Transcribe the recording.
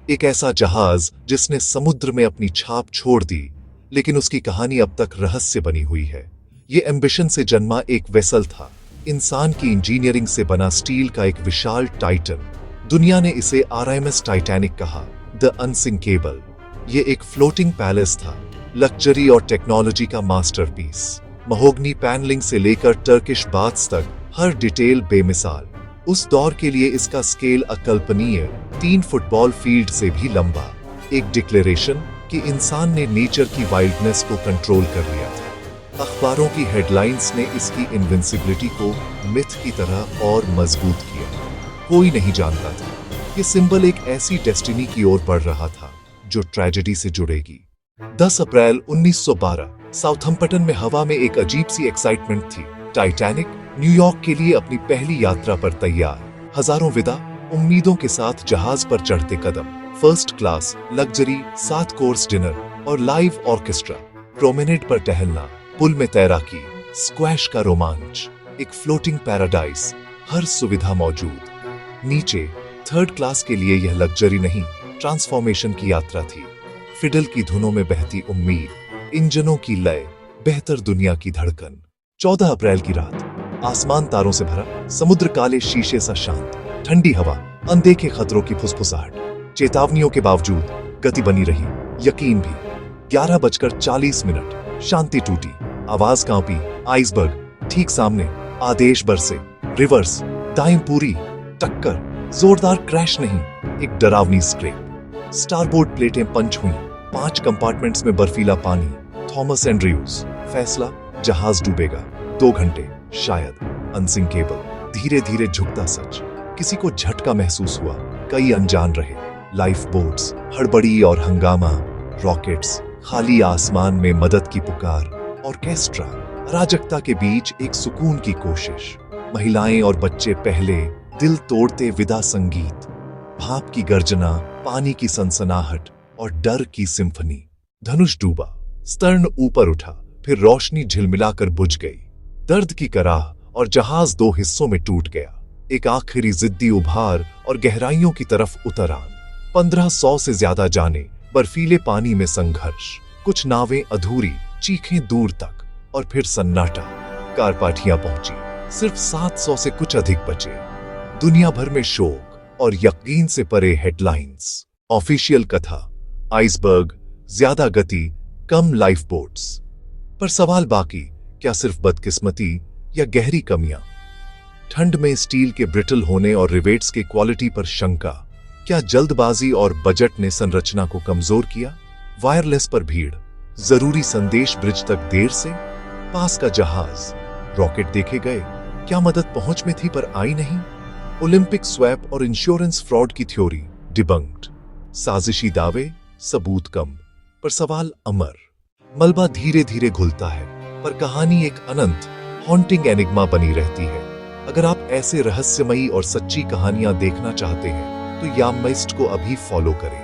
एक ऐसा जहाज जिसने समुद्र में अपनी छाप छोड़ दी, लेकिन उसकी कहानी अब तक रहस्य बनी हुई है। ये एम्बिशन से जन्मा एक वेसल था, इंसान की इंजीनियरिंग से बना स्टील का एक विशाल टाइटन। दुनिया ने इसे RMS टाइटैनिक कहा, द अनसिंकेबल। ये एक फ्लोटिंग पैलेस था, लग्जरी और टेक्नोलॉजी का मास्टरपीस। महोगनी पैनलिंग से लेकर टर्किश बाथ्स तक हर डिटेल बेमिसाल। उस दौर के लिए इसका स्केल अकल्पनीय, 3 फुटबॉल फील्ड से भी लंबा। एक डिक्लेरेशन कि इंसान ने नेचर की वाइल्डनेस को कंट्रोल कर लिया था। अखबारों की हेडलाइंस ने इसकी इनविंसिबिलिटी को मिथ की तरह और मजबूत किया। कोई नहीं जानता था ये सिंबल एक ऐसी डेस्टिनी की ओर बढ़ रहा था जो ट्रेजेडी से जुड़ेगी। 10 अप्रैल 1912 साउथम्पटन में हवा में एक अजीब सी एक्साइटमेंट थी। टाइटैनिक न्यूयॉर्क के लिए अपनी पहली यात्रा पर तैयार। हजारों विदा उम्मीदों के साथ जहाज पर चढ़ते कदम। First class, luxury, 7 course dinner और लाइव ऑर्केस्ट्रा। प्रोमेनेड पर टहलना, पुल में तैराकी, स्क्वैश का रोमांच, एक फ्लोटिंग पैराडाइज, हर सुविधा मौजूद। नीचे थर्ड क्लास के लिए यह लग्जरी नहीं, ट्रांसफॉर्मेशन की यात्रा थी। फिडल की धुनों में बहती उम्मीद, इंजनों की लय, बेहतर दुनिया की धड़कन। 14 अप्रैल की रात, आसमान तारों से भरा, समुद्र काले शीशे सा शांत, ठंडी हवा, अनदेखे खतरों की फुसफुसाहट। चेतावनियों के बावजूद गति बनी रही, यकीन भी। 11:40 शांति टूटी, आवाज कांपी। आइसबर्ग ठीक सामने, आदेश बरसे, रिवर्स, दाएं पूरी, टक्कर, जोरदार क्रैश नहीं, एक डरावनी स्क्रेप। स्टारबोर्ड प्लेटें पंच हुई, 5 कंपार्टमेंट्स में बर्फीला पानी। थॉमस एंड्रयूज, फैसला जहाज डूबेगा। 2 घंटे, शायद अनसिंकेबल। धीरे धीरे झुकता सच। किसी को झटका महसूस हुआ, कई अनजान रहे। लाइफ बोट्स, हड़बड़ी और हंगामा, रॉकेट्स, खाली आसमान में मदद की पुकार, ऑर्केस्ट्रा, अराजकता के बीच एक सुकून की कोशिश। महिलाएं और बच्चे पहले, दिल तोड़ते विदा संगीत, भाप की गर्जना, पानी की सनसनाहट और डर की सिम्फनी। धनुष डूबा, स्तर्ण ऊपर उठा, फिर रोशनी झिलमिलाकर बुझ गई। दर्द की कराह और जहाज 2 हिस्सों में टूट गया। एक आखिरी जिद्दी उभार और गहराइयों की तरफ उतरान। 1500 से ज्यादा जाने, बर्फीले पानी में संघर्ष, कुछ नावें अधूरी, चीखें दूर तक, और फिर सन्नाटा। कारपाठियां पहुंची, सिर्फ 700 से कुछ अधिक बचे। दुनिया भर में शोक और यकीन से परे हेडलाइंस। ऑफिशियल कथा, आइसबर्ग, ज्यादा गति, कम लाइफ बोट्स। पर सवाल बाकी, क्या सिर्फ बदकिस्मती या गहरी कमियां? ठंड में स्टील के ब्रिटल होने और रिवेट्स के क्वालिटी पर शंका। क्या जल्दबाजी और बजट ने संरचना को कमजोर किया? वायरलेस पर भीड़, जरूरी संदेश ब्रिज तक देर से। पास का जहाज, रॉकेट देखे गए, क्या मदद पहुंच में थी पर आई नहीं? ओलंपिक स्वैप और इंश्योरेंस फ्रॉड की थ्योरी डिबंक्ड। साजिशी दावे, सबूत कम, पर सवाल अमर। मलबा धीरे धीरे घुलता है, पर कहानी एक अनंत, हॉन्टिंग एनिग्मा बनी रहती है। अगर आप ऐसे रहस्यमयी और सच्ची कहानियां देखना चाहते हैं तो याममिस्ट को अभी फॉलो करें।